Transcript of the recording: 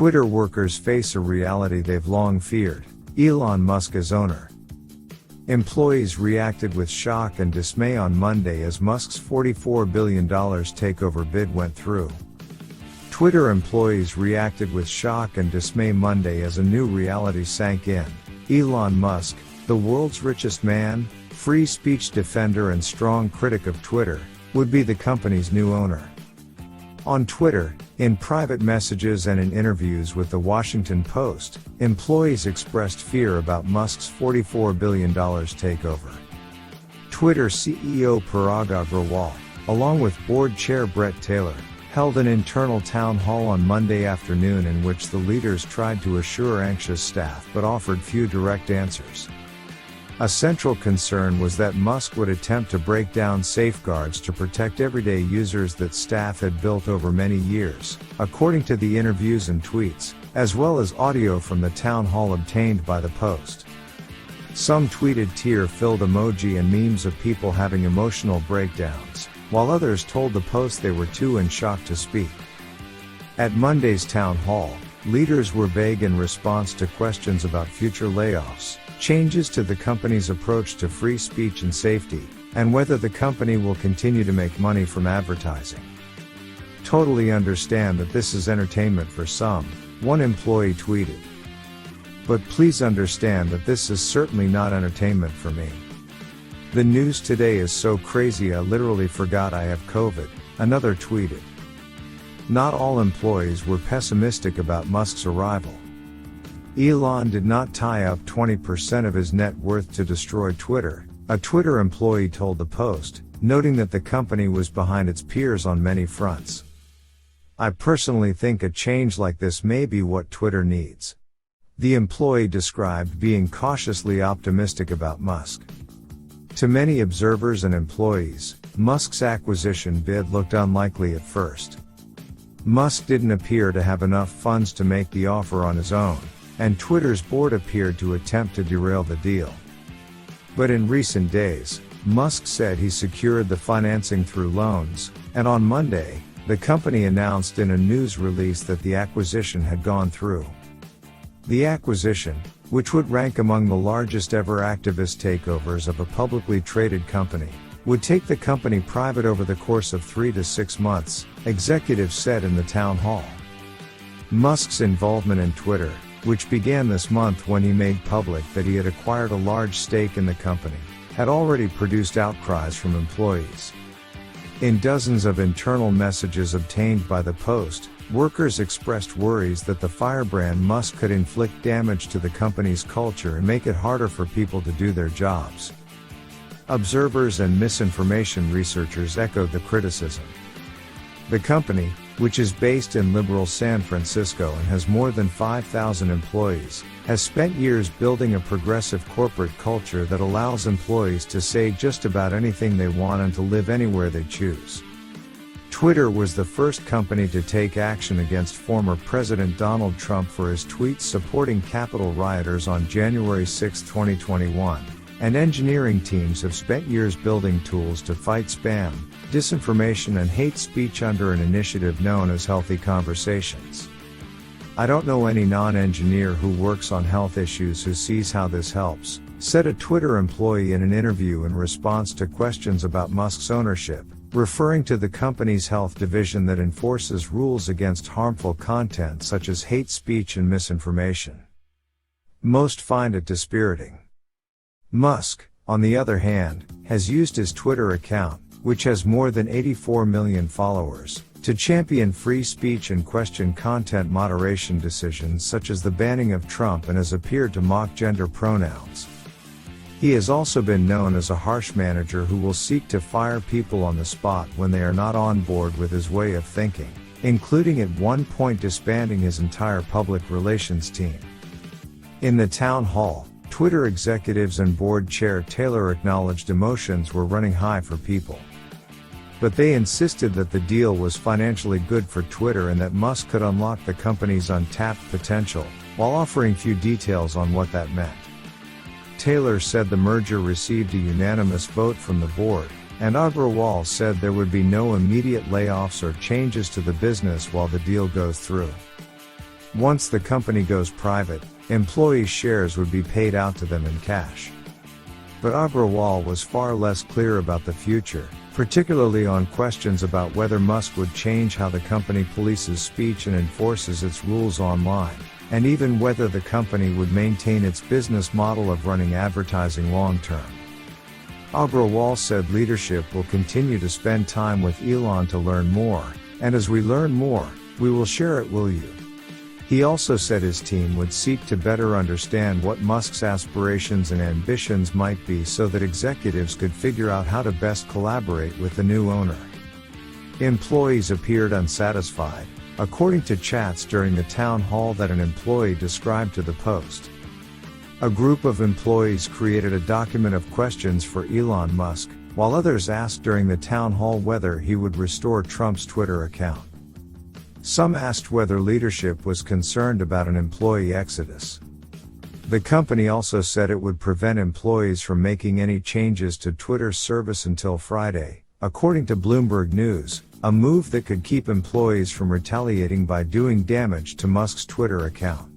Twitter workers face a reality they've long feared: Elon Musk as owner. Employees reacted with shock and dismay on Monday as Musk's $44 billion takeover bid went through. Twitter employees reacted with shock and dismay Monday as a new reality sank in. Elon Musk, the world's richest man, free speech defender and strong critic of Twitter, would be the company's new owner. On Twitter, in private messages and in interviews with The Washington Post, employees expressed fear about Musk's $44 billion takeover. Twitter CEO Parag Agrawal, along with board chair Bret Taylor, held an internal town hall on Monday afternoon in which the leaders tried to assure anxious staff but offered few direct answers. A central concern was that Musk would attempt to break down safeguards to protect everyday users that staff had built over many years, according to the interviews and tweets, as well as audio from the town hall obtained by the Post. Some tweeted tear-filled emoji and memes of people having emotional breakdowns, while others told the Post they were too in shock to speak. At Monday's town hall, leaders were vague in response to questions about future layoffs, changes to the company's approach to free speech and safety, and whether the company will continue to make money from advertising. "Totally understand that this is entertainment for some," one employee tweeted. "But please understand that this is certainly not entertainment for me. The news today is so crazy I literally forgot I have COVID," another tweeted. Not all employees were pessimistic about Musk's arrival. Elon did not tie up 20% of his net worth to destroy Twitter, a Twitter employee told the Post, noting that the company was behind its peers on many fronts. "I personally think a change like this may be what Twitter needs." The employee described being cautiously optimistic about Musk. To many observers and employees, Musk's acquisition bid looked unlikely at first. Musk didn't appear to have enough funds to make the offer on his own, and Twitter's board appeared to attempt to derail the deal. But in recent days, Musk said he secured the financing through loans, and on Monday, the company announced in a news release that the acquisition had gone through. The acquisition, which would rank among the largest ever activist takeovers of a publicly traded company, would take the company private over the course of 3 to 6 months, executives said in the town hall. Musk's involvement in Twitter, which began this month when he made public that he had acquired a large stake in the company, had already produced outcries from employees. In dozens of internal messages obtained by the Post, workers expressed worries that the firebrand Musk could inflict damage to the company's culture and make it harder for people to do their jobs. Observers and misinformation researchers echoed the criticism. The company, which is based in liberal San Francisco and has more than 5,000 employees, has spent years building a progressive corporate culture that allows employees to say just about anything they want and to live anywhere they choose. Twitter was the first company to take action against former President Donald Trump for his tweets supporting Capitol rioters on January 6, 2021, and engineering teams have spent years building tools to fight spam, disinformation and hate speech under an initiative known as Healthy Conversations. "I don't know any non-engineer who works on health issues who sees how this helps," said a Twitter employee in an interview in response to questions about Musk's ownership, referring to the company's health division that enforces rules against harmful content such as hate speech and misinformation. Most find it dispiriting. Musk, on the other hand, has used his Twitter account, which has more than 84 million followers, to champion free speech and question content moderation decisions such as the banning of Trump and has appeared to mock gender pronouns. He has also been known as a harsh manager who will seek to fire people on the spot when they are not on board with his way of thinking, including at one point disbanding his entire public relations team. In the town hall, Twitter executives and board chair Taylor acknowledged emotions were running high for people. But they insisted that the deal was financially good for Twitter and that Musk could unlock the company's untapped potential, while offering few details on what that meant. Taylor said the merger received a unanimous vote from the board, and Agrawal said there would be no immediate layoffs or changes to the business while the deal goes through. Once the company goes private, employees' shares would be paid out to them in cash. But Agrawal was far less clear about the future, particularly on questions about whether Musk would change how the company polices speech and enforces its rules online, and even whether the company would maintain its business model of running advertising long-term. Agrawal said leadership will continue to spend time with Elon to learn more, and as we learn more, we will share it, will you? He also said his team would seek to better understand what Musk's aspirations and ambitions might be so that executives could figure out how to best collaborate with the new owner. Employees appeared unsatisfied, according to chats during the town hall that an employee described to the Post. A group of employees created a document of questions for Elon Musk, while others asked during the town hall whether he would restore Trump's Twitter account. Some asked whether leadership was concerned about an employee exodus. The company also said it would prevent employees from making any changes to Twitter's service until Friday, according to Bloomberg News, a move that could keep employees from retaliating by doing damage to Musk's Twitter account.